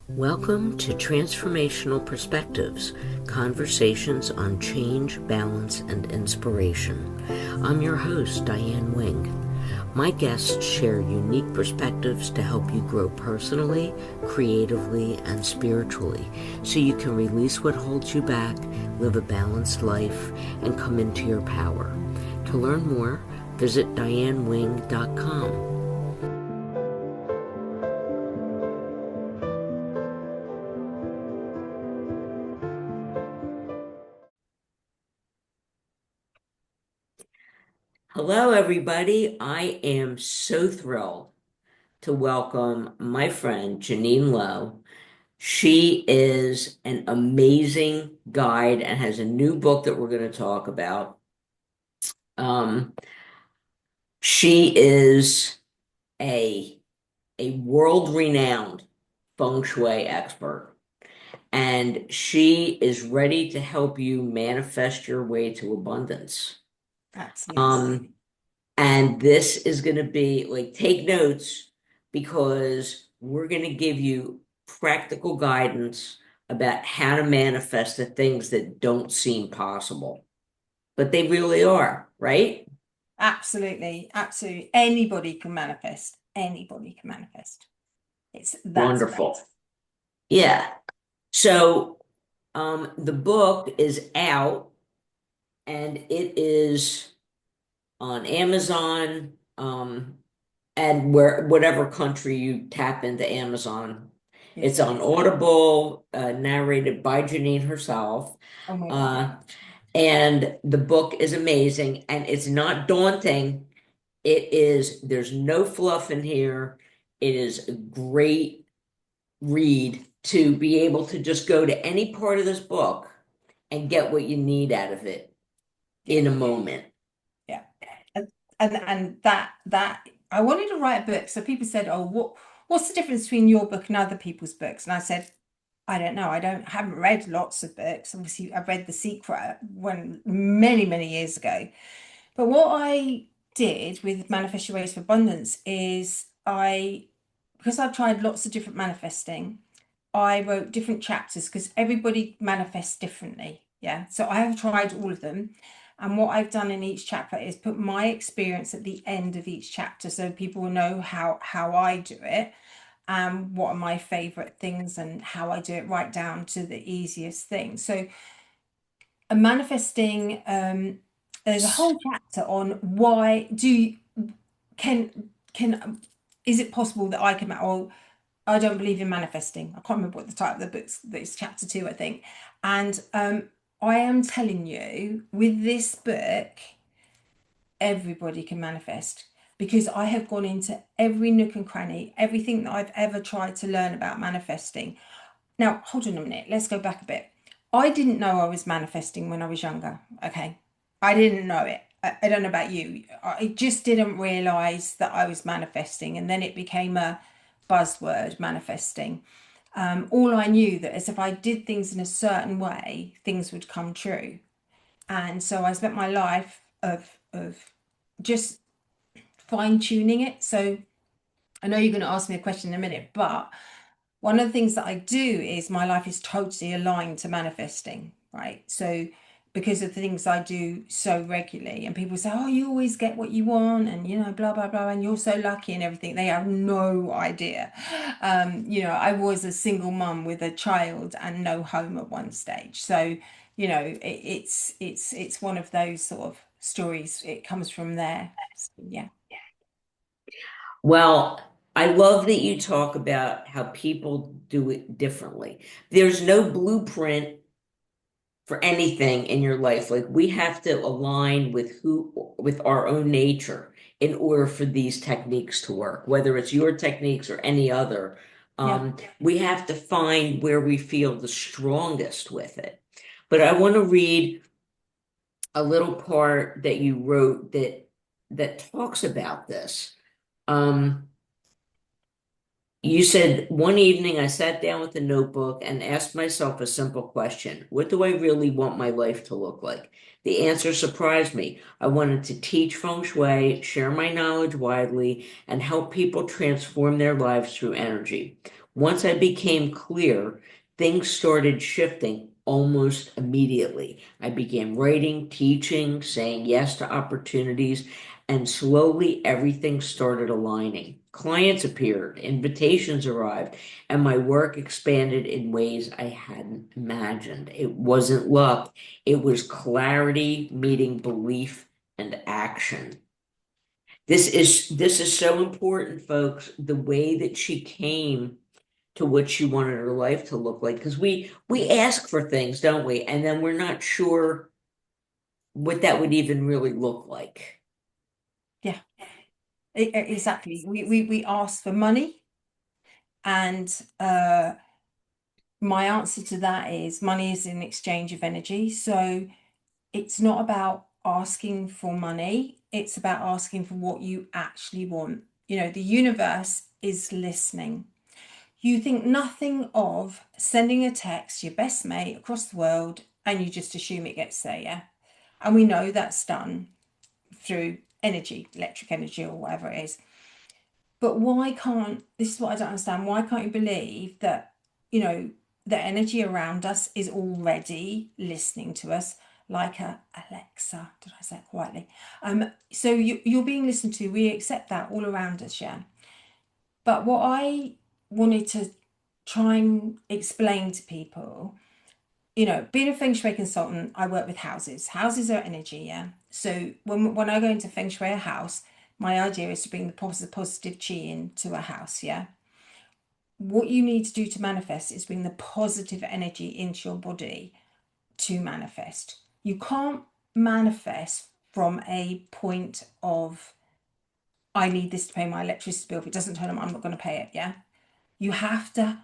Welcome to Transformational Perspectives, conversations on change, balance, and inspiration. I'm your host, Diane Wing. My guests share unique perspectives to help you grow personally, creatively, and spiritually so you can release what holds you back, live a balanced life, and come into your power. To learn more, visit dianewing.com. Hello, everybody. I am so thrilled to welcome my friend, Janine Lowe. She is an amazing guide and has a new book that we're going to talk about. Um, she is a, a world-renowned Feng Shui expert, and she is ready to help you manifest your way to abundance. Absolutely. Um, And this is going to be like, take notes because we're going to give you practical guidance about how to manifest the things that don't seem possible, but they really are, right? Absolutely. Absolutely. Anybody can manifest. Anybody can manifest. That's great. Wonderful. Yeah. So, the book is out and it is on Amazon, and whatever country you tap into Amazon. It's Yes, it on is. Audible, narrated by Janine herself. Oh my God. Uh, and the book is amazing and it's not daunting. There's no fluff in here. It is a great read to be able to just go to any part of this book and get what you need out of it Yeah. in a moment. Yeah. And and that I wanted to write a book. So people said, "Oh, what's the difference between your book and other people's books?" And I said, I don't know. Haven't read lots of books. Obviously, I read The Secret when many years ago. But what I did with Manifest Your Ways for Abundance is because I've tried lots of different manifesting, I wrote different chapters because everybody manifests differently. Yeah. So I have tried all of them. And what I've done in each chapter is put my experience at the end of each chapter so people will know how I do it and what are my favorite things and how I do it right down to the easiest thing. So a manifesting there's a whole chapter on why do you, can is it possible that I can or I don't believe in manifesting. I can't remember what the title of the book's that is chapter 2, I think. And I am telling you, with this book, everybody can manifest because I have gone into every nook and cranny, everything that I've ever tried to learn about manifesting. Now, hold on a minute, let's go back a bit. I didn't know I was manifesting when I was younger. Okay. I didn't know it. I don't know about you. I just didn't realize that I was manifesting. And then it became a buzzword, manifesting. All I knew that is if I did things in a certain way, things would come true. And so I spent my life of just fine tuning it. So I know you're going to ask me a question in a minute, but one of the things that I do is my life is totally aligned to manifesting, right? So because of the things I do so regularly, and people say, "Oh, you always get what you want," and blah blah blah, and you're so lucky and everything. They have no idea. I was a single mum with a child and no home at one stage, so it's one of those sort of stories. It comes from there. So, yeah. Well, I love that you talk about how people do it differently. There's no blueprint for anything in your life. Like, we have to align with our own nature in order for these techniques to work, whether it's your techniques or any other. Yeah. We have to find where we feel the strongest with it. But I want to read a little part that you wrote that talks about this. Um, You said, one evening I sat down with a notebook and asked myself a simple question. What do I really want my life to look like? The answer surprised me. I wanted to teach Feng Shui, share my knowledge widely, and help people transform their lives through energy. Once I became clear, things started shifting almost immediately. I began writing, teaching, saying yes to opportunities, and slowly everything started aligning. Clients appeared, invitations arrived, and my work expanded in ways I hadn't imagined. It wasn't luck, it was clarity meeting belief and action. This is so important, folks. The way that she came to what she wanted her life to look like, because we ask for things, don't we? And then we're not sure what that would even really look like. Yeah, exactly. We asked for money, and my answer to that is money is an exchange of energy. So it's not about asking for money, it's about asking for what you actually want. You know, the universe is listening. You think nothing of sending a text to your best mate across the world and you just assume it gets there, yeah? And we know that's done through energy, electric energy, or whatever it is. But why can't, this is what I don't understand, why can't you believe that, you know, the energy around us is already listening to us like a Alexa, did I say it quietly? So you're being listened to, we accept that all around us, yeah. But what I wanted to try and explain to people, you know, being a Feng Shui consultant, I work with houses. Houses are energy, yeah. So when I go into Feng Shui a house, my idea is to bring the positive chi into a house, yeah. What you need to do to manifest is bring the positive energy into your body to manifest. You can't manifest from a point of I need this to pay my electricity bill. If it doesn't turn on, I'm not going to pay it, yeah. You have to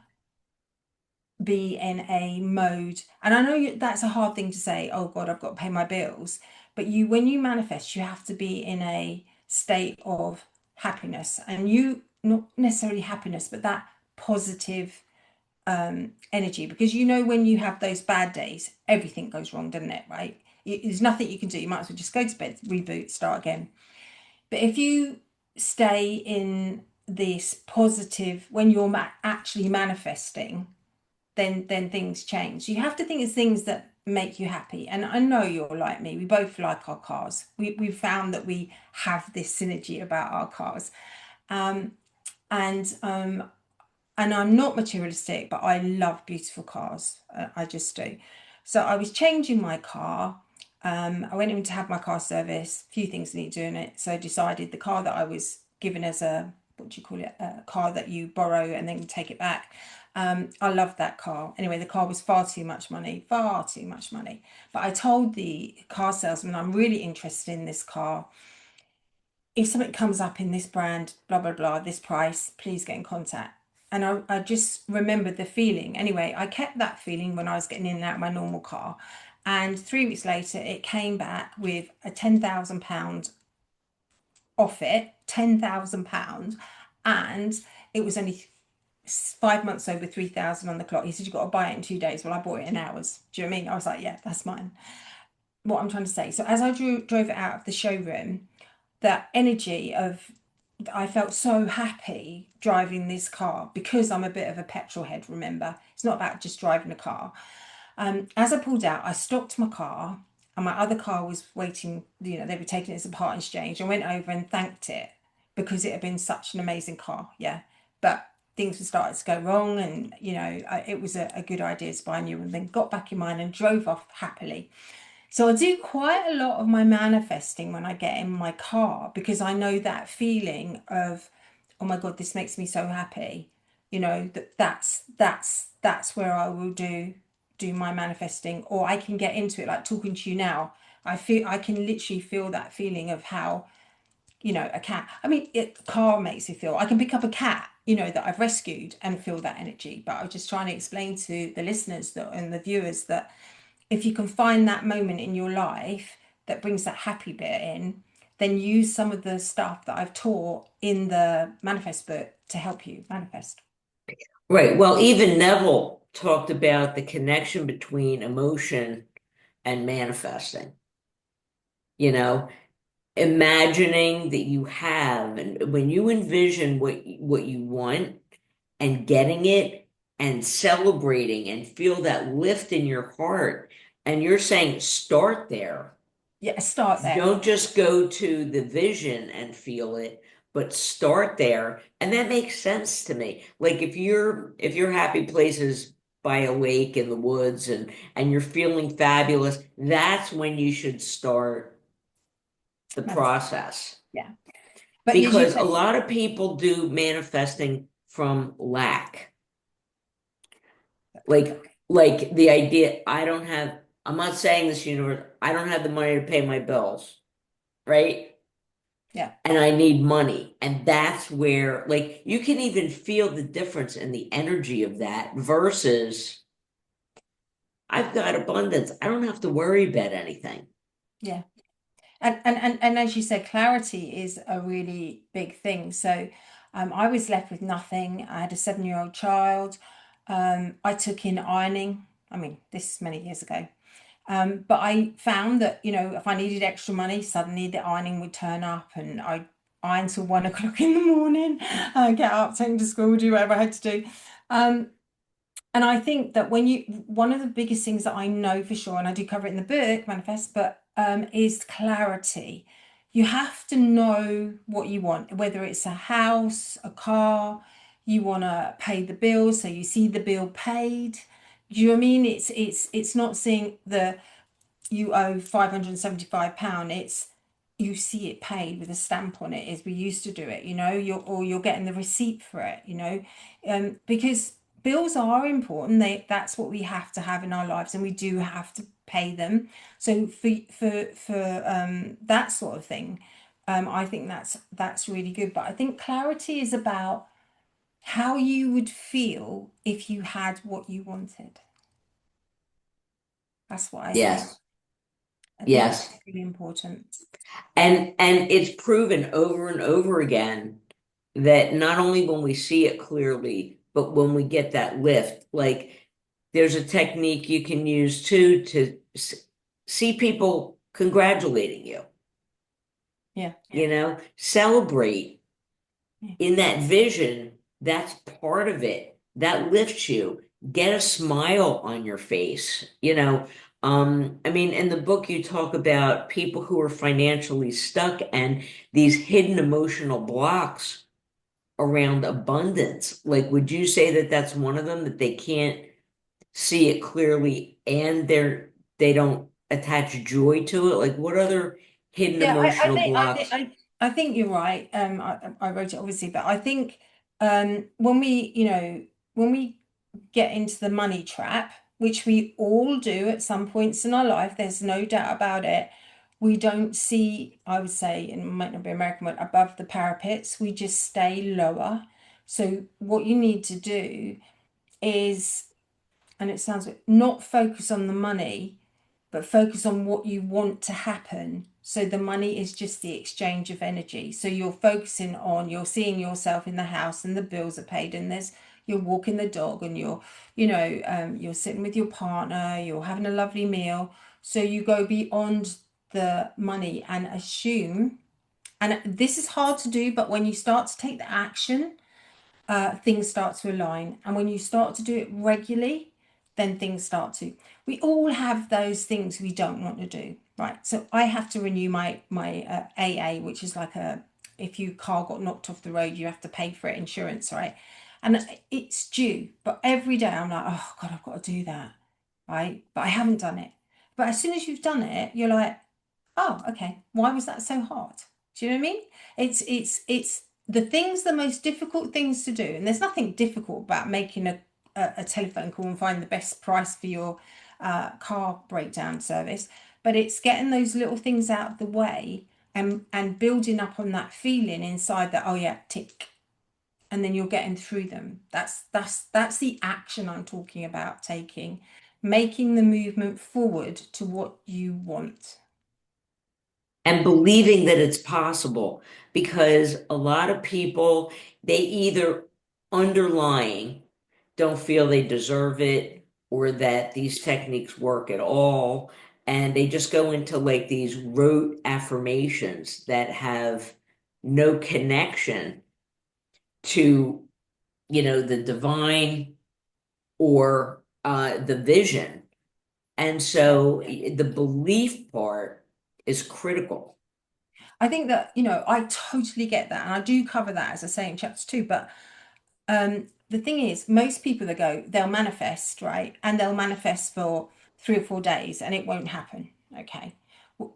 be in a mode, and I know that's a hard thing to say, oh God, I've got to pay my bills, but you, when you manifest, you have to be in a state of happiness, and you, not necessarily happiness, but that positive energy, because you know when you have those bad days, everything goes wrong, doesn't it? Right? There's nothing you can do. You might as well just go to bed, reboot, start again. But if you stay in this positive, when you're actually manifesting, then things change. You have to think of things that make you happy. And I know you're like me. We both like our cars. We've found that we have this synergy about our cars. Um, and um, and I'm not materialistic, but I love beautiful cars. I just do. So I was changing my car. I went in to have my car service. A few things need doing it. So I decided the car that I was given as a, what do you call it? A car that you borrow and then take it back. I loved that car. Anyway, the car was far too much money, far too much money. But I told the car salesman, I'm really interested in this car. If something comes up in this brand, blah, blah, blah, this price, please get in contact. And I just remembered the feeling. Anyway, I kept that feeling when I was getting in and out of my normal car. And 3 weeks later, it came back with a £10,000 off it, £10,000. And it was only 5 months over 3,000 on the clock. He said, you've got to buy it in 2 days. Well, I bought it in hours. Do you know what I mean? I was like, yeah, that's mine. What I'm trying to say. So as I drove it out of the showroom, that energy of, I felt so happy driving this car because I'm a bit of a petrol head, remember? It's not about just driving a car. As I pulled out, I stopped my car and my other car was waiting, you know, they were taking it as a part exchange. I went over and thanked it because it had been such an amazing car, yeah. But things were starting to go wrong and, you know, it was a good idea to buy a new one. Then got back in mine and drove off happily. So I do quite a lot of my manifesting when I get in my car because I know that feeling of, oh my God, this makes me so happy. You know, that's where I will do my manifesting, or I can get into it like talking to you now. I feel I can literally feel that feeling of how, you know, a cat. I mean, car makes me feel. I can pick up a cat, you know, that I've rescued and feel that energy. But I was just trying to explain to the listeners that and the viewers that if you can find that moment in your life that brings that happy bit in, then use some of the stuff that I've taught in the manifest book to help you manifest. Right. Well, even Neville talked about the connection between emotion and manifesting. You know, imagining that you have, and when you envision what you want and getting it and celebrating and feel that lift in your heart. And you're saying start there. Yeah, start there. Don't just go to the vision and feel it, but start there. And that makes sense to me. Like if your happy place is by a lake in the woods and you're feeling fabulous, that's when you should start the Manifest. process. Yeah. But as you Because a say, lot of people do manifesting from lack. Like like the idea, I'm not saying this universe, I don't have the money to pay my bills, right? yeah. And I need money. And that's where, like, you can even feel the difference in the energy of that versus I've got abundance. I don't have to worry about anything. Yeah. And as you said, clarity is a really big thing. So I was left with nothing. I had a 7-year-old child. I took in ironing. I mean, this is many years ago. But I found that, if I needed extra money, suddenly the ironing would turn up and I iron till 1 o'clock in the morning, get up, take them to school, do whatever I had to do. Um, and I think that one of the biggest things that I know for sure, and I do cover it in the book, Manifest, but is clarity. You have to know what you want, whether it's a house, a car, you want to pay the bill, so you see the bill paid. Do you know what I mean? It's not seeing the you owe £575. It's you see it paid with a stamp on it as we used to do it, you're getting the receipt for it, because bills are important. That's what we have to have in our lives, and we do have to pay them. So for that sort of thing, I think that's really good. But I think clarity is about how you would feel if you had what you wanted. That's what I think. Yes. I think that's Yes. really important. And it's proven over and over again that not only when we see it clearly, but when we get that lift, like there's a technique you can use too to see people congratulating you, Yeah. celebrate Yeah. in that vision. That's part of it. That lifts you. Get a smile on your face. I mean, in the book, you talk about people who are financially stuck and these hidden emotional blocks around abundance. Like, would you say that that's one of them, that they can't see it clearly and they don't attach joy to it? Like, what other hidden Yeah, I emotional think I think blocks? I think you're right. I wrote it obviously, but I think when we get into the money trap, which we all do at some points in our life, there's no doubt about it. We don't see, I would say, and it might not be American word, above the parapets. We just stay lower. So what you need to do is, and it sounds like, not focus on the money, but focus on what you want to happen. So the money is just the exchange of energy. So you're seeing yourself in the house and the bills are paid and you're walking the dog and you're sitting with your partner, you're having a lovely meal. So you go beyond the money and assume, and this is hard to do, but when you start to take the action, things start to align. And when you start to do it regularly, then things start to. We all have those things we don't want to do, right? So I have to renew my AA, which is like if your car got knocked off the road, you have to pay for it, insurance, right? And it's due, but every day I'm like, oh God, I've got to do that, right? But I haven't done it. But as soon as you've done it, you're like, oh, okay. Why was that so hard? Do you know what I mean? It's the most difficult things to do, and there's nothing difficult about making a telephone call and finding the best price for your car breakdown service, but it's getting those little things out of the way and building up on that feeling inside that, oh yeah, tick, and then you're getting through them. That's the action I'm talking about taking, making the movement forward to what you want. And believing that it's possible, because a lot of people, they either underlying don't feel they deserve it or that these techniques work at all, and they just go into like these rote affirmations that have no connection to the divine or the vision. And Yeah. so the belief part is critical. I think that, I totally get that. And I do cover that, as I say in chapter 2. But the thing is, most people that go, they'll manifest, right? And they'll manifest for 3 or 4 days and it won't happen. Okay.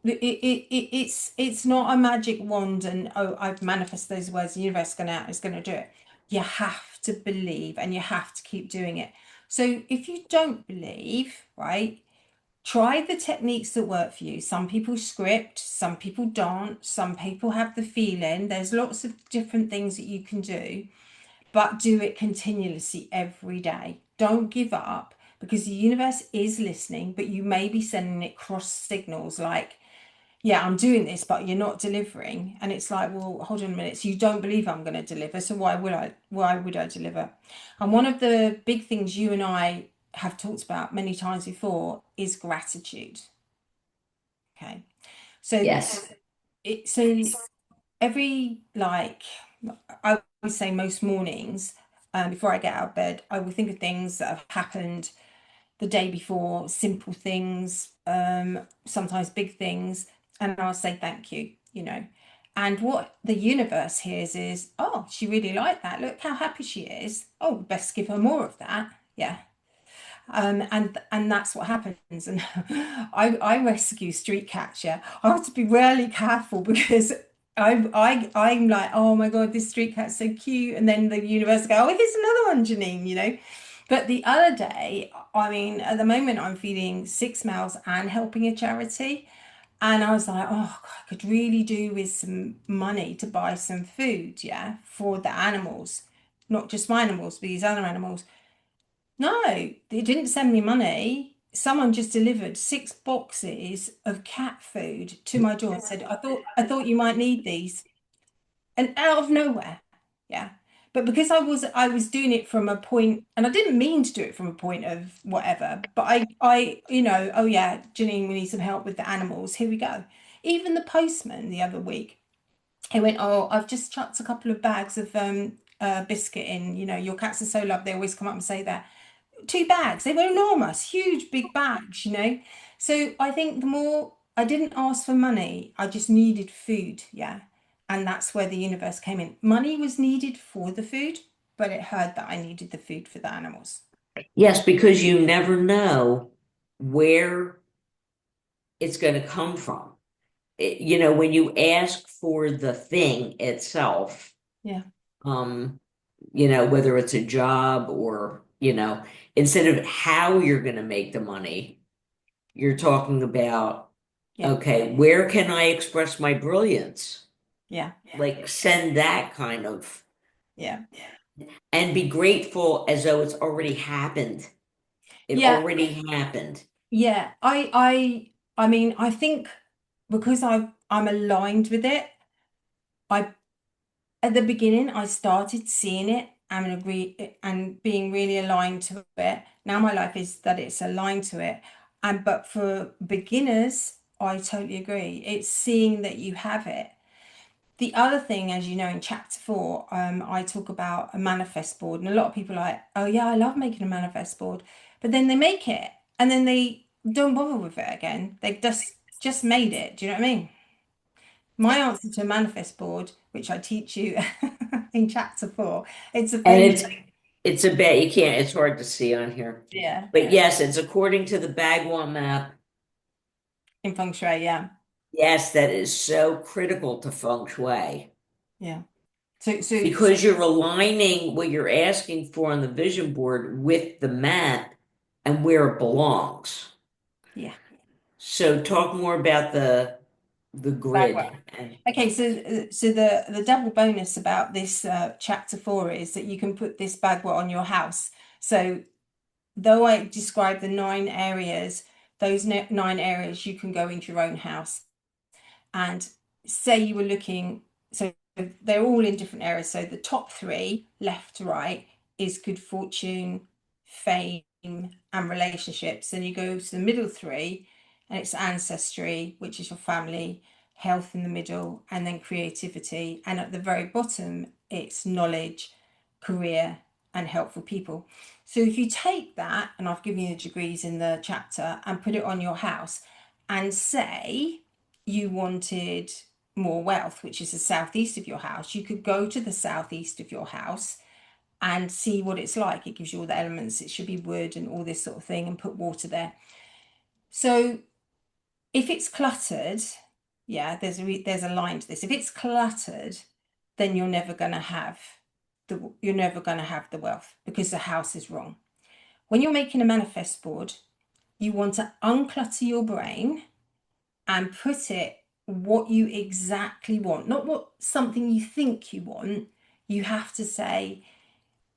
It's not a magic wand and, oh, I've manifested those words, the universe is going to do it. You have to believe and you have to keep doing it. So if you don't believe, right, try the techniques that work for you. Some people script, some people don't, some people have the feeling. There's lots of different things that you can do, but do it continuously every day. Don't give up because the universe is listening, but you may be sending it cross signals like, yeah, I'm doing this, but you're not delivering. And it's like, well, hold on a minute. So you don't believe I'm going to deliver. So why would I deliver? And one of the big things you and I have talked about many times before is gratitude. Okay. So Yes. so every like I would say most mornings, before I get out of bed, I will think of things that have happened the day before, simple things, sometimes big things, and I'll say thank you. And what the universe hears is, oh, she really liked that. Look how happy she is. Oh, best give her more of that. Yeah. And that's what happens. And I rescue street cats. Yeah, I have to be really careful because I'm like, oh my God, this street cat's so cute, and then the universe go, oh, here's another one, Janine. But the other day, I mean, at the moment, I'm feeding 6 males and helping a charity. And I was like, oh, God, I could really do with some money to buy some food, yeah, for the animals, not just my animals, but these other animals. No, they didn't send me money. Someone just delivered 6 boxes of cat food to my door and said, I thought you might need these. And out of nowhere. Yeah. But because I was doing it from a point, and I didn't mean to do it from a point of whatever, but oh yeah, Janine, we need some help with the animals. Here we go. Even the postman the other week, he went, oh, I've just chucked a couple of bags of biscuit in. Your cats are so loved, they always come up and say that. 2 bags. They were enormous, huge, big bags. So I think the more I didn't ask for money, I just needed food. Yeah. And that's where the universe came in. Money was needed for the food, but it heard that I needed the food for the animals. Yes, because you never know where it's going to come from. When you ask for the thing itself, Yeah. um, whether it's a job or, instead of how you're going to make the money, you're talking about, Yeah. okay, where can I express my brilliance? Yeah. Like send that kind of, Yeah. and be grateful as though it's already happened. It Yeah. already happened. Yeah. I mean, I think because I'm aligned with it, I at the beginning, I started seeing it and agree and being really aligned to it. Now my life is that it's aligned to it. And but for beginners, I totally agree. It's seeing that you have it. The other thing, as you know, in chapter 4, I talk about a manifest board, and a lot of people are like, oh yeah, I love making a manifest board, but then they make it and then they don't bother with it again. They've just made it. Do you know what I mean? My answer to a manifest board, which I teach you in chapter 4, it's a And page. it's a bit, you can't, it's hard to see on here. Yeah, But yes, it's according to the Bagua map. in Feng Shui. Yeah, Yes, that is so critical to feng shui yeah. So because you're aligning what you're asking for on the vision board with the map and where it belongs. yeah, So talk more about the grid Bagwell. and Okay, so the double bonus about this chapter 4 is that you can put this Bagwell on your house. So though I describe the 9 areas, those 9 areas you can go into your own house. And say you were looking, so they're all in different areas. So the top 3, left to right, is good fortune, fame, and relationships. Then you go to the middle 3, and it's ancestry, which is your family, health in the middle, and then creativity. And at the very bottom, it's knowledge, career, and helpful people. So if you take that, and I've given you the degrees in the chapter, and put it on your house, and say you wanted more wealth, which is the southeast of your house, you could go to the southeast of your house and see what it's like. It gives you all the elements. It should be wood and all this sort of thing, and put water there. So if it's cluttered, yeah, there's a line to this. If it's cluttered, then you're never going to have the wealth, because the house is wrong. When you're making a manifest board, you want to unclutter your brain and put it what you exactly want, not what something you think you want. You have to say,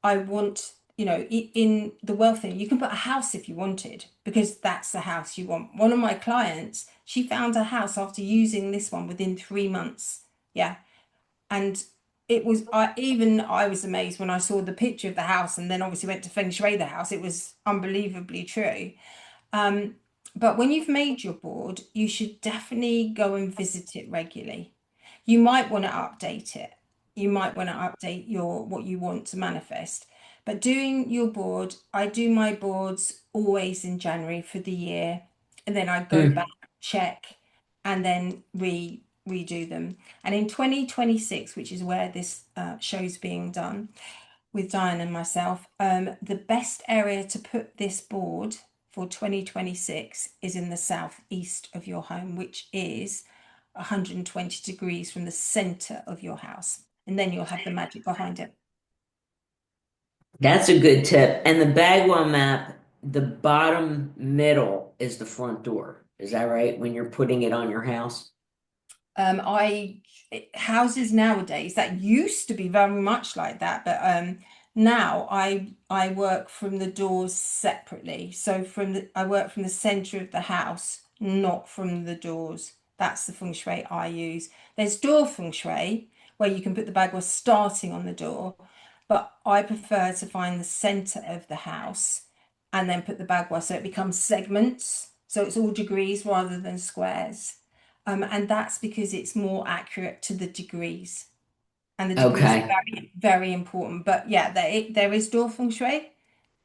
I want, in the wealth thing, you can put a house if you wanted, because that's the house you want. One of my clients, she found a house after using this one within 3 months. Yeah. And I was amazed when I saw the picture of the house, and then obviously went to Feng Shui the house. It was unbelievably true. Um, but when you've made your board, you should definitely go and visit it regularly. You might want to update it. You might want to update your what you want to manifest. But doing your board, I do my boards always in January for the year, and then I go back, Mm. check, and then redo them. And in 2026, which is where this show's being done with Diane and myself, the best area to put this board for 2026 is in the southeast of your home, which is 120 degrees from the center of your house. And then you'll have the magic behind it. That's a good tip. And the Bagua map, the bottom middle is the front door. Is that right? When you're putting it on your house? I houses nowadays, that used to be very much like that, but now I work from the doors separately. So I work from the center of the house, not from the doors. That's the feng shui I use. There's door feng shui where you can put the bagua starting on the door, but I prefer to find the center of the house and then put the bagua so it becomes segments. So it's all degrees rather than squares. And that's because it's more accurate to the degrees. And the degrees are Okay. very, very important. But yeah, there is door feng shui,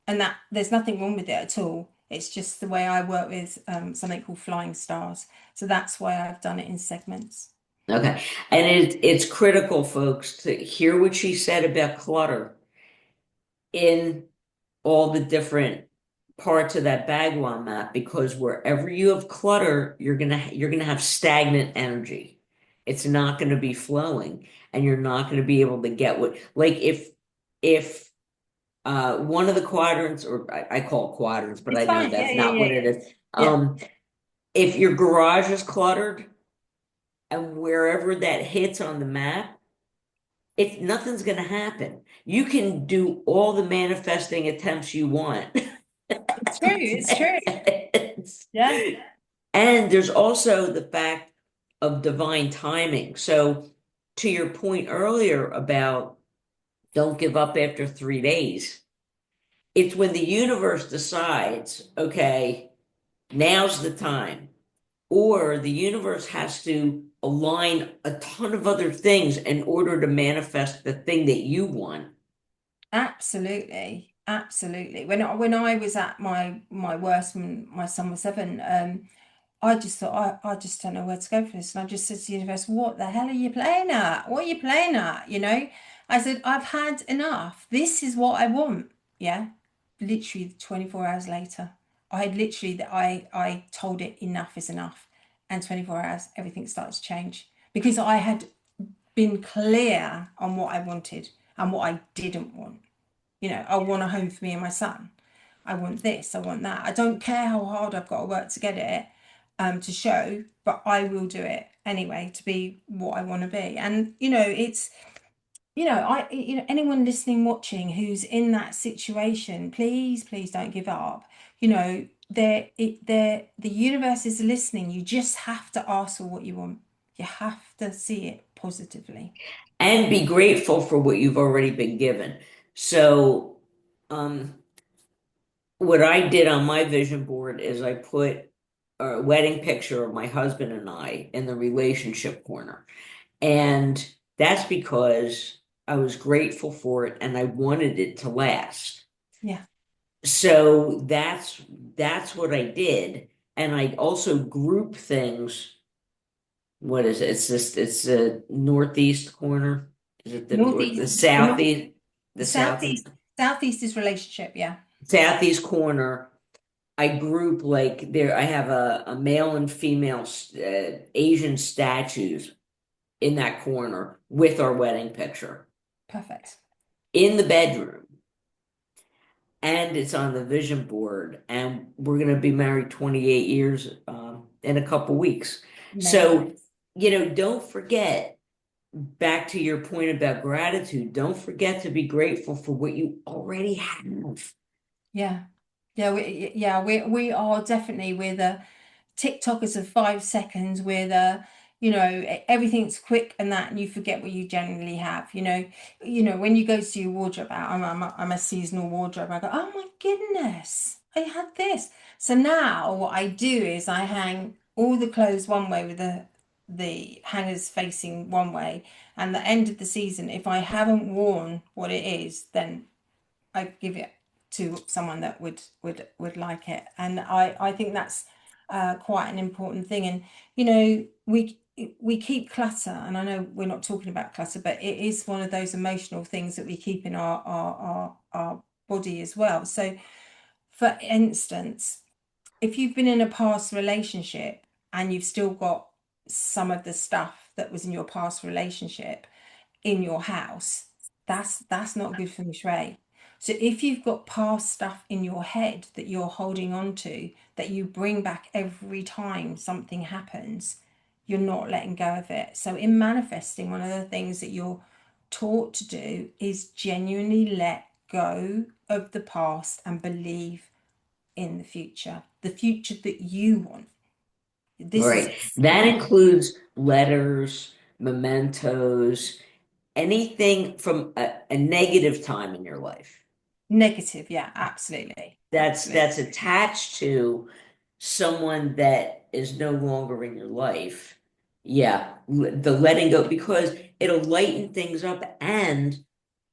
and that there's nothing wrong with it at all. It's just the way I work with something called flying stars. So that's why I've done it in segments. Okay. And it's critical, folks, to hear what she said about clutter in all the different parts of that Bagua map, because wherever you have clutter, you're gonna have stagnant energy. It's not gonna be flowing, and you're not gonna be able to get what, like, if one of the quadrants, or I call it quadrants, but It's I know fine. Yeah, that's yeah, not yeah, what it yeah. is. Yeah, If your garage is cluttered, and wherever that hits on the map, if nothing's gonna happen. You can do all the manifesting attempts you want. it's true. It's true. Yeah, And there's also the fact of divine timing. So, to your point earlier about don't give up after 3 days, it's when the universe decides, okay, now's the time, or the universe has to align a ton of other things in order to manifest the thing that you want. absolutely. Absolutely. When I was at my worst when my son was 7, I just thought, I just don't know where to go for this. And I just said to the universe, what the hell are you playing at? What are you playing at? I said, I've had enough. This is what I want. Yeah. Literally 24 hours later, I told it enough is enough. And 24 hours, everything started to change because I had been clear on what I wanted and what I didn't want. I want a home for me and my son. I want this, I want that. I don't care how hard I've got to work to get it, to show, but I will do it anyway to be what I want to be. And it's anyone listening, watching who's in that situation, please, please don't give up. The universe is listening. You just have to ask for what you want. You have to see it positively. And be grateful for what you've already been given. So, um, what I did on my vision board is I put a wedding picture of my husband and I in the relationship corner. And that's because I was grateful for it, and I wanted it to last. Yeah. So that's what I did. And I also group things. What is it? It's the northeast corner. Is it the north, Northeast, the north, the southeast, southeast is relationship. Yeah. southeast corner? I group like there. I have a male and female Asian statues in that corner with our wedding picture Perfect. in the bedroom, and it's on the vision board. And we're gonna be married 28 years in a couple weeks. Amazing. So, don't forget. Back to your point about gratitude, don't forget to be grateful for what you already have. Yeah. We are definitely we're the TikTokers of 5 seconds. We're the, everything's quick and that, and you forget what you generally have. When you go to your wardrobe out, I'm a seasonal wardrobe. I go, oh my goodness, I had this. So now what I do is I hang all the clothes one way with the hangers facing one way, and the end of the season, if I haven't worn what it is, then I give it to someone that would like it. And I think that's quite an important thing. And we keep clutter, and I know we're not talking about clutter, but it is one of those emotional things that we keep in our body as well. So for instance, if you've been in a past relationship and you've still got some of the stuff that was in your past relationship in your house, that's not good feng shui. So if you've got past stuff in your head that you're holding on to, that you bring back every time something happens, you're not letting go of it. So in manifesting, one of the things that you're taught to do is genuinely let go of the past and believe in the future that you want. This is Right. That includes letters, mementos, anything from a negative time in your life negative. Yeah, absolutely. Absolutely. that's attached to someone that is no longer in your life. Yeah, the letting go, because it'll lighten things up and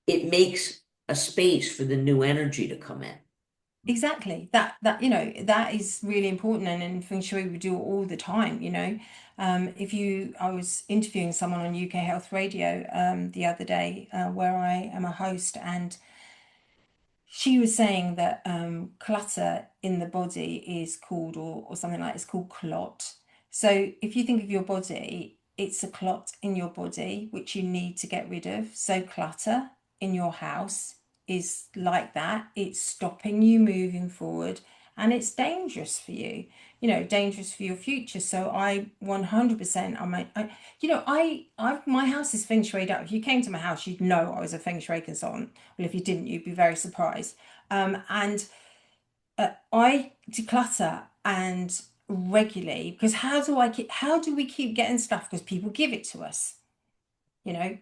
it makes a space for the new energy to come in. Exactly. That is really important, and in Feng Shui we do it all the time, if you I was interviewing someone on UK Health Radio the other day, where I am a host, and she was saying that clutter in the body is called, or something like it's called clot. So if you think of your body, it's a clot in your body which you need to get rid of. So clutter in your house is like that. It's stopping you moving forward, and it's dangerous for you. Dangerous for your future. So I 100%, my house is feng shuied up. If you came to my house, you'd know I was a feng shui consultant. Well, if you didn't, you'd be very surprised. And I declutter and regularly, because how do we keep getting stuff? Because people give it to us, you know,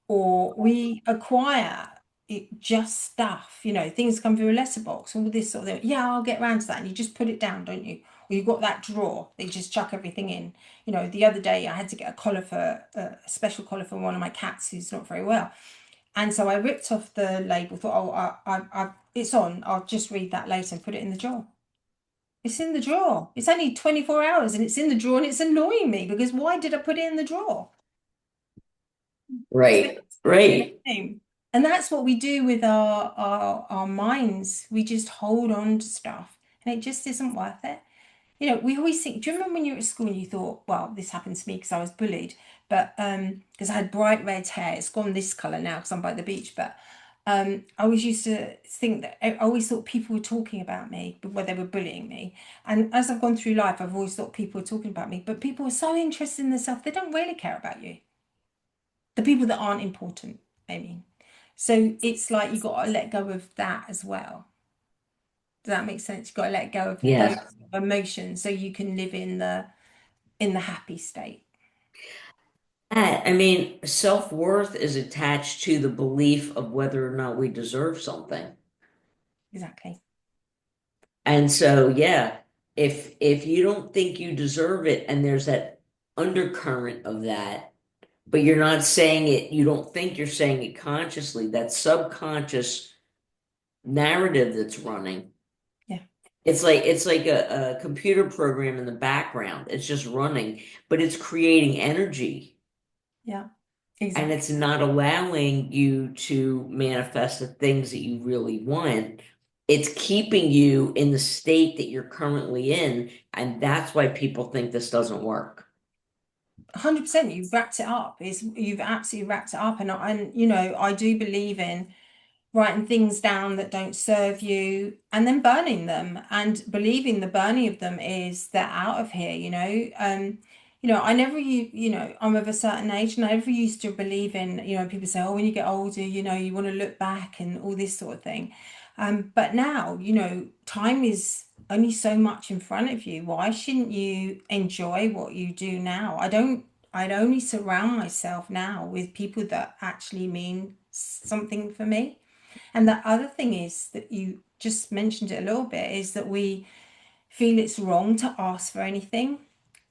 or we acquire it, just stuff, things come through a letterbox, all this sort of thing. Yeah, I'll get around to that. And you just put it down, don't you? Or you've got that drawer that you just chuck everything in. The other day I had to get a special collar for one of my cats who's not very well. And so I ripped off the label, thought, oh, it's on, I'll just read that later and put it in the drawer. It's in the drawer. It's only 24 hours and it's in the drawer, and it's annoying me because why did I put it in the drawer? It's Right, right. name. And that's what we do with our minds. We just hold on to stuff and it just isn't worth it. We always think, do you remember when you were at school and you thought, well, this happened to me because I was bullied, but because I had bright red hair, it's gone this colour now because I'm by the beach, but I always used to think that I always thought people were talking about me, but where they were bullying me. And as I've gone through life, I've always thought people were talking about me, but people are so interested in themselves, they don't really care about you. The people that aren't important, I mean. So it's like you got to let go of that as well. Does that make sense? You've got to let go of those Yes. emotions so you can live in the happy state. I mean, self-worth is attached to the belief of whether or not we deserve something. Exactly. And so, yeah, if you don't think you deserve it and there's that undercurrent of that but you're not saying it, you don't think you're saying it consciously. That subconscious narrative that's running. Yeah, It's like a computer program in the background. It's just running, but it's creating energy yeah, and it's exactly. not allowing you to manifest the things that you really want. It's keeping you in the state that you're currently in, and that's why people think this doesn't work. 100%, you've wrapped it up. You've absolutely wrapped it up, and you know, I do believe in writing things down that don't serve you and then burning them and believing the burning of them is they're out of here, you know. You know, I never you know, I'm of a certain age and I never used to believe in, you know, people say, oh, when you get older, you know, you want to look back and all this sort of thing. But now, you know, time is only so much in front of you. Why shouldn't you enjoy what you do now? I'd only surround myself now with people that actually mean something for me. And the other thing is that you just mentioned it a little bit is that we feel it's wrong to ask for anything.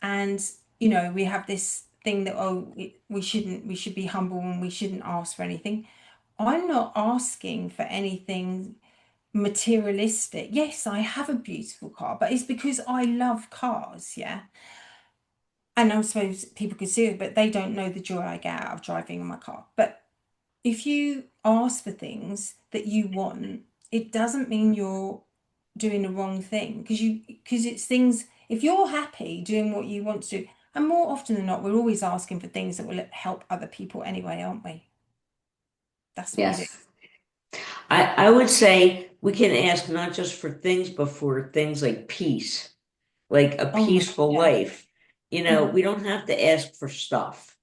And, you know, we have this thing that, oh, we should be humble and we shouldn't ask for anything. I'm not asking for anything materialistic. Yes, I have a beautiful car, but it's because I love cars, yeah. And I suppose people could see it, but they don't know the joy I get out of driving in my car. But if you ask for things that you want, it doesn't mean you're doing the wrong thing because it's things if you're happy doing what you want to do, and more often than not, we're always asking for things that will help other people anyway, aren't we? That's what we do. Yes. I would say we can ask not just for things, but for things like peace, like a Oh my God, peaceful yeah. life. You know, Mhm. we don't have to ask for stuff.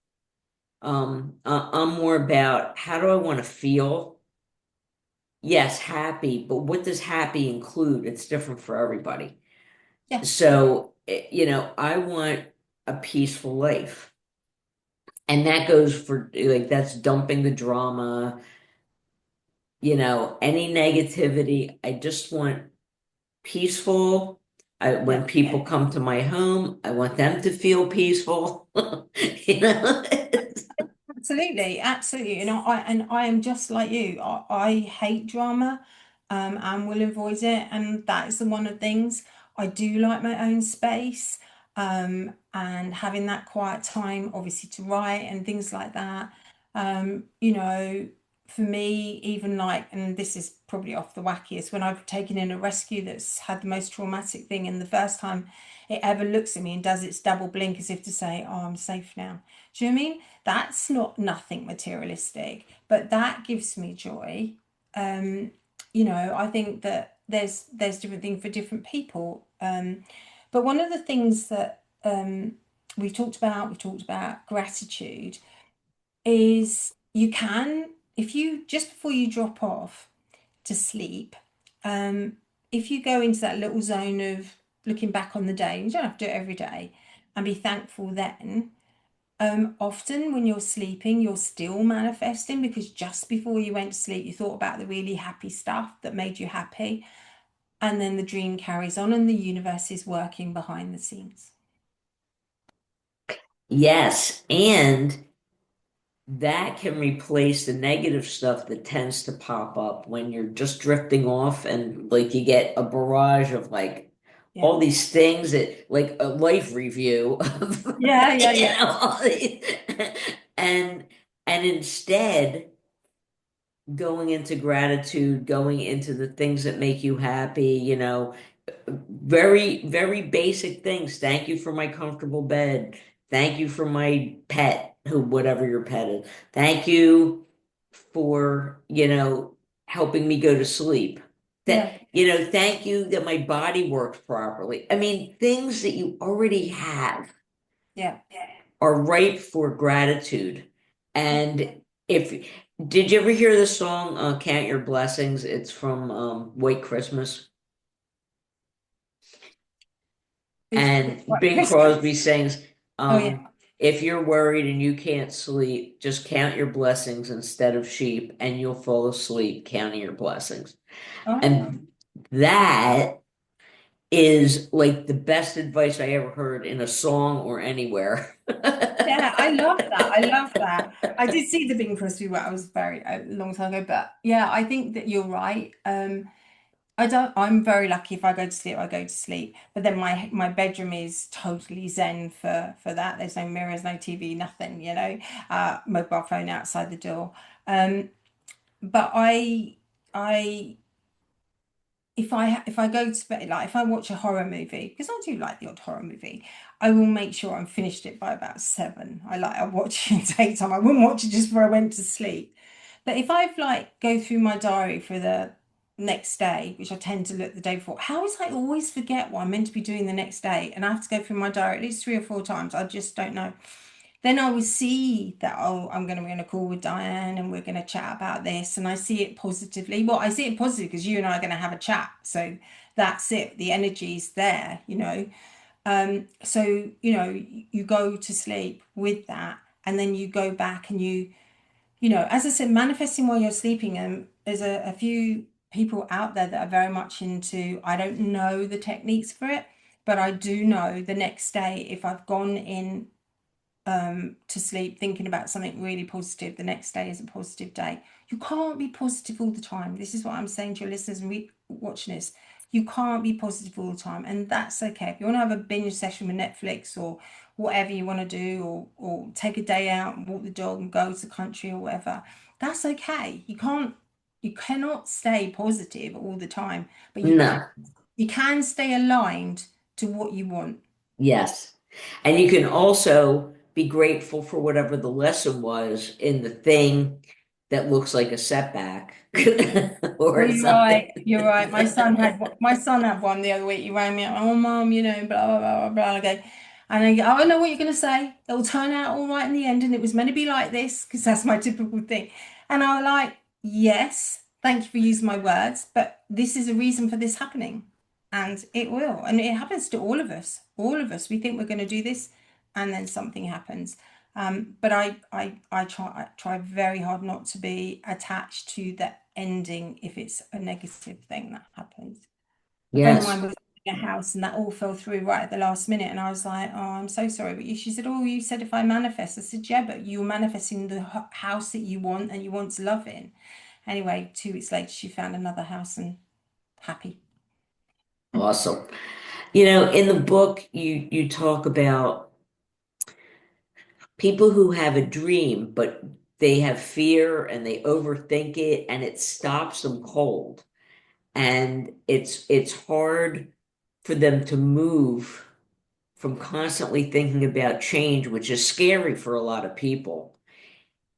I'm more about how do I want to feel? Yes, happy, but what does happy include? It's different for everybody. Yeah, So, you know, I want a peaceful life. And that goes for like that's dumping the drama, you know, any negativity. I just want peaceful. yeah. When people come to my home, I want them to feel peaceful. You know? Absolutely, absolutely. And I am just like you. I hate drama, and will avoid it. And that is the one of the things I do like my own space, and having that quiet time, obviously to write and things like that. You know, for me, even like, and this is probably off the wackiest, when I've taken in a rescue that's had the most traumatic thing, and the first time it ever looks at me and does its double blink as if to say, "Oh, I'm safe now." Do you know what I mean? That's not nothing materialistic, but that gives me joy. Um, you know, I think that there's different things for different people. But one of the things that we've talked about gratitude, is you can, if you just before you drop off to sleep, um, if you go into that little zone of looking back on the day, you don't have to do it every day, and be thankful then. Often when you're sleeping, you're still manifesting because just before you went to sleep, you thought about the really happy stuff that made you happy. And then the dream carries on and the universe is working behind the scenes. Yes, and that can replace the negative stuff that tends to pop up when you're just drifting off and like you get a barrage of like Yeah. all these things that like a life review of Yeah, yeah, you yeah. know all these, and and instead going into gratitude, going into the things that make you happy, you know, very, very basic things. Thank you for my comfortable bed. Thank you for my pet, who whatever your pet is. Thank you for, you know, helping me go to sleep. Yeah, That, you know, thank you that my body works properly. I mean, things that you already have yeah. are ripe for gratitude. And if did you ever hear the song Count Your Blessings? It's from White Christmas. It's And White Bing Crosby Christmas. sings, Oh yeah. if you're worried and you can't sleep, just count your blessings instead of sheep, and you'll fall asleep counting your blessings. Oh, And that is like the best advice I ever heard in a song or anywhere. Yeah, I love that. I love that. I did see the Bing Crosby one. I was very a long time ago, but yeah, I think that you're right. I'm very lucky if I go to sleep, I go to sleep. But then my bedroom is totally zen for that. There's no mirrors, no TV, nothing, mobile phone outside the door. Um, but I if I go to bed, like if I watch a horror movie, because I do like the odd horror movie, I will make sure I'm finished it by about 7. I watch it in daytime. I wouldn't watch it just before I went to sleep. But if I've like go through my diary for the next day, which I tend to look the day before, how is I always forget what I'm meant to be doing the next day? And I have to go through my diary at least 3 or 4 times. I just don't know. Then I will see that, oh, I'm going to be on a call with Diane and we're going to chat about this. And I see it positively. Well, I see it positive because you and I are going to have a chat. So that's it. The energy's there. So, you go to sleep with that and then you go back and as I said, manifesting while you're sleeping. And there's a few people out there that are very much into, I don't know the techniques for it, but I do know the next day if I've gone in to sleep thinking about something really positive, the next day is a positive day. You can't be positive all the time. This is what I'm saying to your listeners and watching this. You can't be positive all the time, and that's okay. If you want to have a binge session with Netflix or whatever you want to do, or take a day out and walk the dog and go to the country or whatever, that's okay. You cannot stay positive all the time, but No, you can stay aligned to what you want. yes. And you can also be grateful for whatever the lesson was in the thing that looks like a setback Well, or you're something. right. You're right. My son had one the other week. He rang me up. Oh, mom, blah blah blah blah blah. Okay, and I go, oh, I know what you're going to say. It'll turn out all right in the end, and it was meant to be like this because that's my typical thing. And I was like, yes, thank you for using my words, but this is a reason for this happening, and it will, and it happens to all of us. All of us. We think we're going to do this, and then something happens. But I try very hard not to be attached to the ending if it's a negative thing that happens. A friend of Yes. mine was in a house and that all fell through right at the last minute, and I was like, "Oh, I'm so sorry." But she said, "Oh, you said if I manifest." I said, "Yeah, but you're manifesting the house that you want and you want to love in." Anyway, 2 weeks later, she found another house and happy. Awesome. In the book, you talk about people who have a dream, but they have fear and they overthink it and it stops them cold. And it's hard for them to move from constantly thinking about change, which is scary for a lot of people,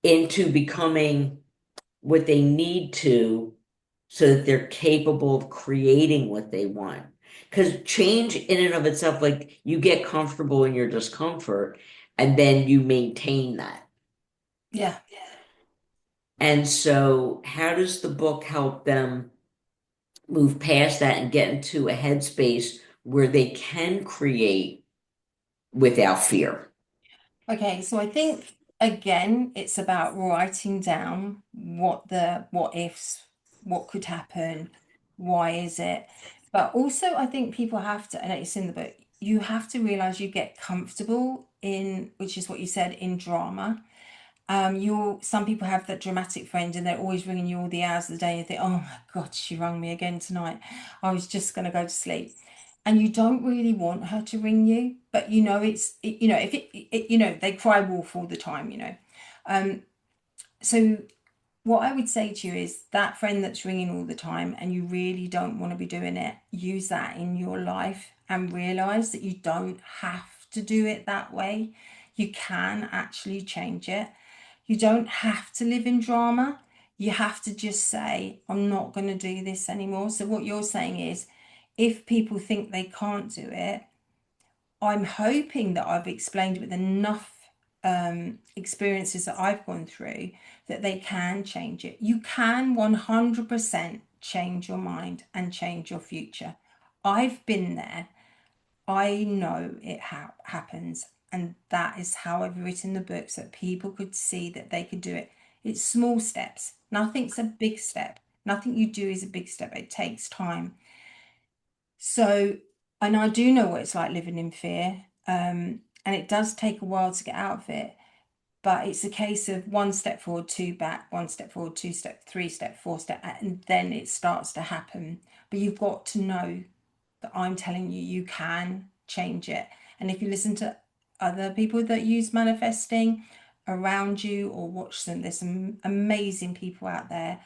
into becoming what they need to so that they're capable of creating what they want. Because change in and of itself, like you get comfortable in your discomfort and then you maintain that. Yeah. And so, how does the book help them move past that and get into a headspace where they can create without fear? Okay, so I think again, it's about writing down what ifs, what could happen, why is it? But also, I think people have to, and it's in the book, you have to realize you get comfortable in, which is what you said, in drama. Some people have that dramatic friend and they're always ringing you all the hours of the day and you think, oh my God, she rang me again tonight. I was just going to go to sleep. And you don't really want her to ring you, but if they cry wolf all the time. Um, so what I would say to you is that friend that's ringing all the time and you really don't want to be doing it, use that in your life and realize that you don't have to do it that way. You can actually change it. You don't have to live in drama. You have to just say, I'm not going to do this anymore. So, what you're saying is, if people think they can't do it, I'm hoping that I've explained with enough experiences that I've gone through that they can change it. You can 100% change your mind and change your future. I've been there. I know it happens. And that is how I've written the books that people could see that they could do it. It's small steps. Nothing's a big step. Nothing you do is a big step. It takes time. So and I do know what it's like living in fear. And it does take a while to get out of it. But it's a case of one step forward, two back, one step forward, two step, three step, four step, and then it starts to happen. But you've got to know that I'm telling you, you can change it. And if you listen to other people that use manifesting around you or watch them, there's some amazing people out there.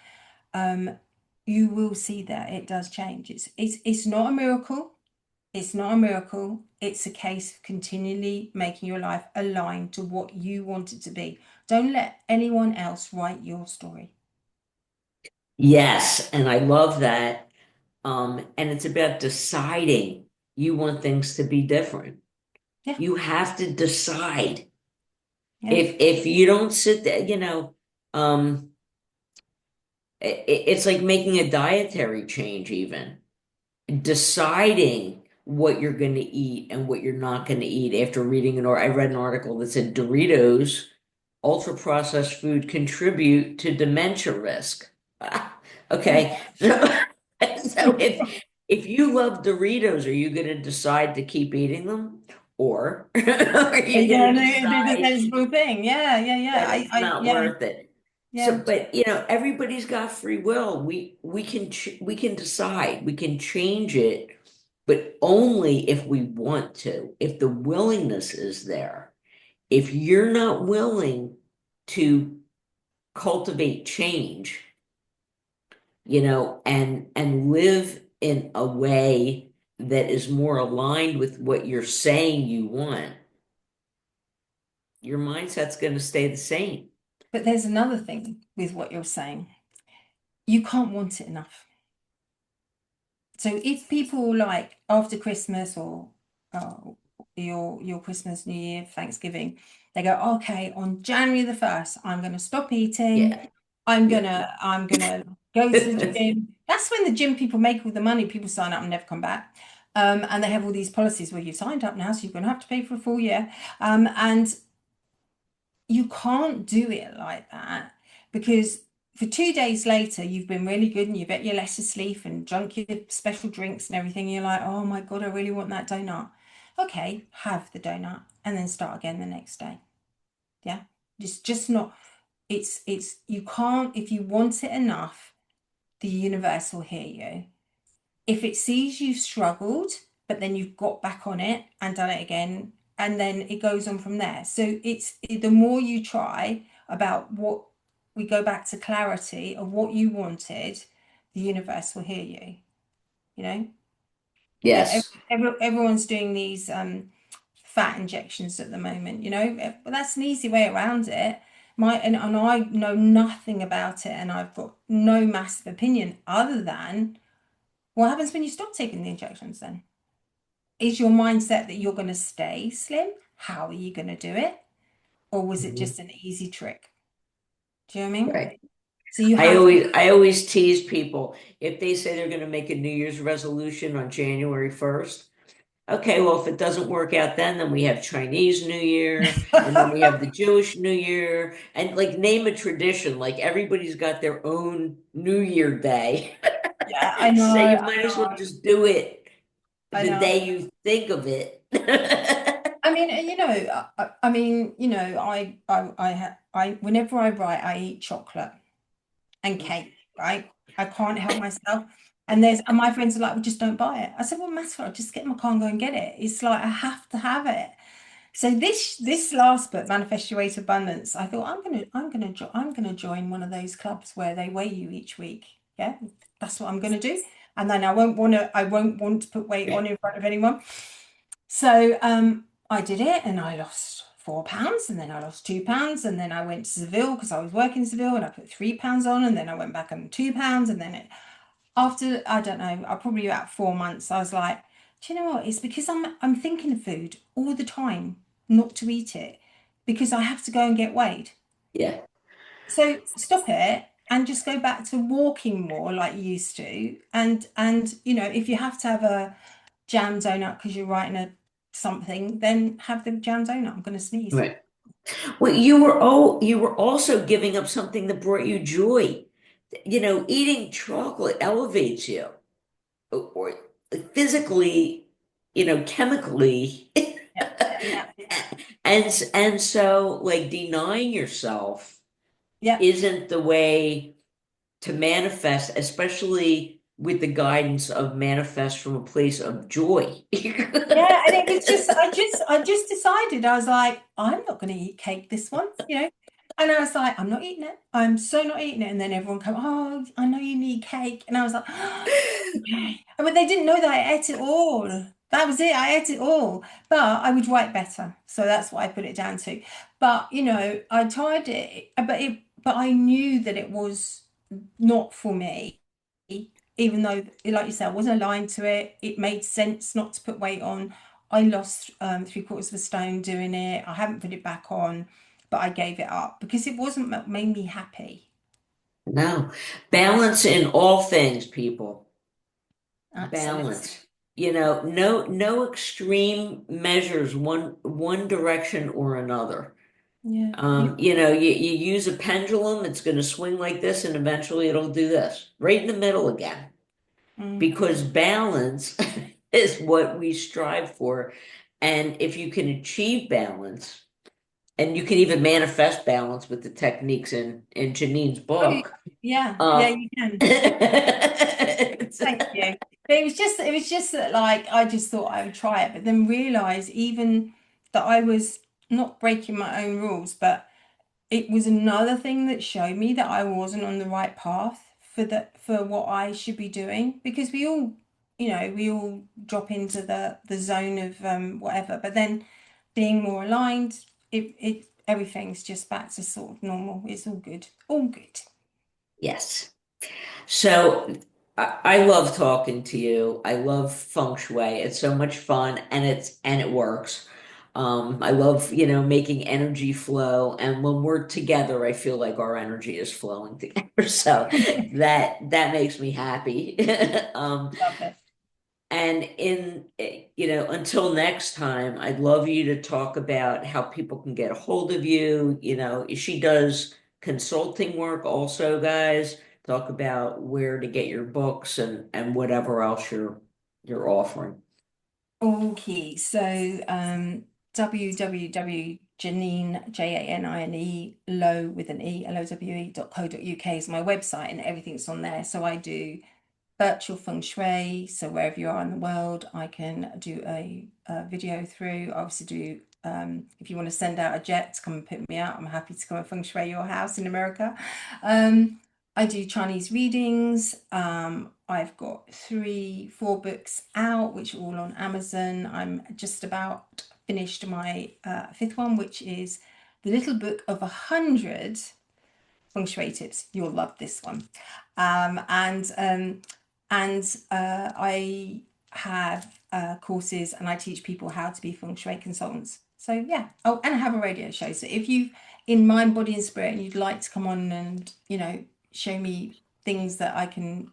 Um, you will see that it does change. It's not a miracle. It's not a miracle. It's a case of continually making your life align to what you want it to be. Don't let anyone else write your story. Yes, and I love that. And it's about deciding you want things to be different. Yeah, You have to decide. yeah. If you don't sit there, it's like making a dietary change even. Deciding what you're going to eat and what you're not going to eat after reading or I read an article that said Doritos, ultra processed food contribute to dementia risk. Oh, Okay. So if you love Doritos, are you going to decide to keep eating them? Or are you yeah, going to no, the decide sensible thing. Yeah, yeah, yeah. that it's not Yeah, worth it? So, yeah. but everybody's got free will. We can decide. We can change it, but only if we want to. If the willingness is there. If you're not willing to cultivate change, and live in a way that is more aligned with what you're saying you want, your mindset's going to stay the same. But there's another thing with what you're saying. You can't want it enough. So if people like after Christmas or uh, your Christmas, New Year, Thanksgiving, they go, okay, on January the 1st, I'm gonna stop eating. Yeah. Yeah. I'm gonna go to the gym. That's when the gym people make all the money. People sign up and never come back. And they have all these policies where you've signed up now, so you're gonna have to pay for a full year. And you can't do it like that because for 2 days later you've been really good and you've ate your lettuce leaf and drunk your special drinks and everything. You're like, oh my God, I really want that donut. Okay, have the donut and then start again the next day. Yeah. Just not, it's you can't, if you want it enough, the universe will hear you. If it sees you've struggled, but then you've got back on it and done it again, and then it goes on from there. So the more you try about what, we go back to clarity of what you wanted, the universe will hear you, you know? But Yes. everyone's doing these fat injections at the moment, but that's an easy way around it. And I know nothing about it, and I've got no massive opinion other than what happens when you stop taking the injections then? Is your mindset that you're going to stay slim? How are you going to do it? Or was it Mhm. just an easy trick? Do you know what I mean? Right. So you I have to, always I always tease people if they say they're going to make a New Year's resolution on January 1st. Okay, well, if it doesn't work out then we have Chinese New Year, and then we have the Jewish New Year, and like name a tradition. Like everybody's got their own New Year day. yeah, I know, So you I might as well know, just do it I the know. day you think of it. I mean, I mean, whenever I write, I eat chocolate and cake, right? I can't help myself. And my friends are like, well, just don't buy it. I said, what matter? I'll just get in my car and go and get it. It's like, I have to have it. So this last book, Manifest Your Way to Abundance, I thought I'm gonna join one of those clubs where they weigh you each week. Yeah, that's what I'm gonna do. And then I won't want to put weight on in front of anyone. So I did it and I lost £4 and then I lost £2 and then I went to Seville because I was working in Seville and I put £3 on and then I went back on £2 and then after I don't know, probably about 4 months, I was like, do you know what? It's because I'm thinking of food all the time, not to eat it, because I have to go and get weighed. Yeah, So stop it and just go back to walking more like you used to. And if you have to have a jam donut because you're writing a something, then have the jam donut. I'm going to sneeze. right. Well, you were also giving up something that brought you joy. Eating chocolate elevates you, or physically. chemically. Yeah, yeah, And so like denying yourself yeah. isn't the way to manifest, especially with the guidance of manifest from a place of joy. Yeah, and it was just, I just decided, I was like, I'm not going to eat cake this once. And I was like, I'm not eating it. I'm so not eating it. And then everyone come, oh, I know you need cake. And I was like, okay. But they didn't know that I ate it all. That was it. I ate it all. But I would write better. So that's what I put it down to. But, I tried it, but I knew that it was not for me, even though, like you said, I wasn't aligned to it. It made sense not to put weight on. I lost 3/4 of a stone doing it. I haven't put it back on, but I gave it up because it wasn't what made me happy. No, balance in all things, people. Absolutely. Balance. No extreme measures one direction or another. Yeah. You use a pendulum, it's going to swing like this, and eventually it'll do this, right in the middle again. Mm. Because balance is what we strive for. And if you can achieve balance, and you can even manifest balance with the techniques in Janine's Oh, book, yeah. Yeah, uh, you can. Thank you. But it was just that, like, I just thought I would try it, but then realize even that I was not breaking my own rules, but it was another thing that showed me that I wasn't on the right path for what I should be doing, because we all drop into the zone of whatever, but then being more aligned, it everything's just back to sort of normal. It's all good. All good. yes. So I love talking to you. I love feng shui. It's so much fun and it works. I love, making energy flow. And when we're together, I feel like our energy is flowing together. So that makes me happy. Love it. And until next time, I'd love you to talk about how people can get a hold of you. She does consulting work also, guys. Talk about where to get your books and whatever else you're offering. Okay, so www Janine Janine Lowe with an E LOWE.co.uk is my website, and everything's on there. So I do virtual feng shui. So wherever you are in the world, I can do a video through. I also do, if you want to send out a jet to come and pick me up, I'm happy to come and feng shui your house in America. I do Chinese readings. I've got 4 books out, which are all on Amazon. I'm just about finished my 5th one, which is The Little Book of 100 Feng Shui Tips. You'll love this one. And I have courses, and I teach people how to be Feng Shui consultants. So yeah. Oh, and I have a radio show. So if you in mind, body, and spirit, and you'd like to come on and show me things that I can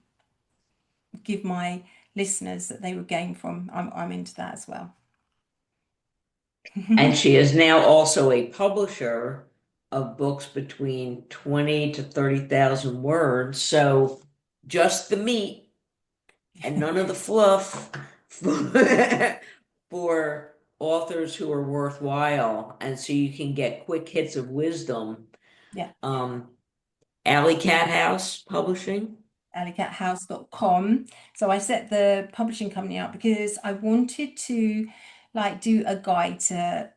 give my listeners that they would gain from, I'm into that as well. And she is now also a publisher of books between 20 to 30,000 words. So just the meat and none of the fluff for authors who are worthwhile. And so you can get quick hits of wisdom. Yeah. Um, Alley Cat House Publishing. alleycathouse.com. So I set the publishing company up because I wanted to like do a guide to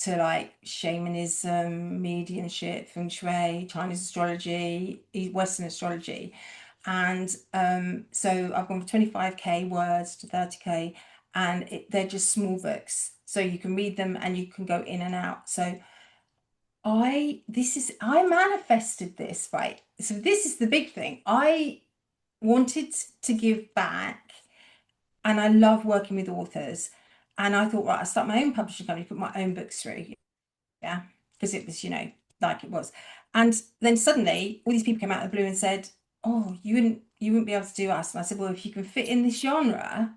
like shamanism, mediumship, feng shui, Chinese astrology, Western astrology. And so I've gone from 25k words to 30k, and they're just small books. So you can read them and you can go in and out. So I manifested this, right? So this is the big thing. I wanted to give back, and I love working with authors. And I thought, right, I'll start my own publishing company, put my own books through. Yeah, because it was, like it was. And then suddenly all these people came out of the blue and said, oh, you wouldn't be able to do us. And I said, well, if you can fit in this genre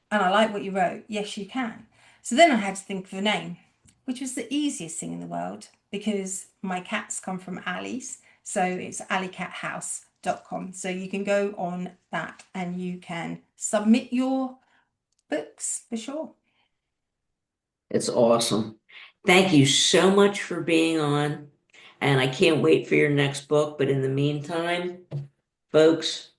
and I like what you wrote, yes, you can. So then I had to think of a name, which was the easiest thing in the world because my cats come from alleys. So it's alleycathouse.com. So you can go on that and you can submit your books for sure. It's awesome. Thank you so much for being on. And I can't wait for your next book. But in the meantime, folks,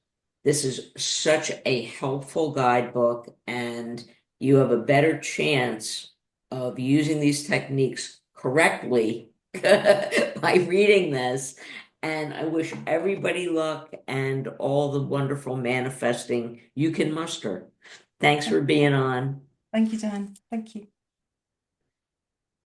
this is such a helpful guidebook, and you have a better chance of using these techniques correctly by reading this. And I wish everybody luck and all the wonderful manifesting you can muster. Thanks for being on. Thank you, Dan. Thank you.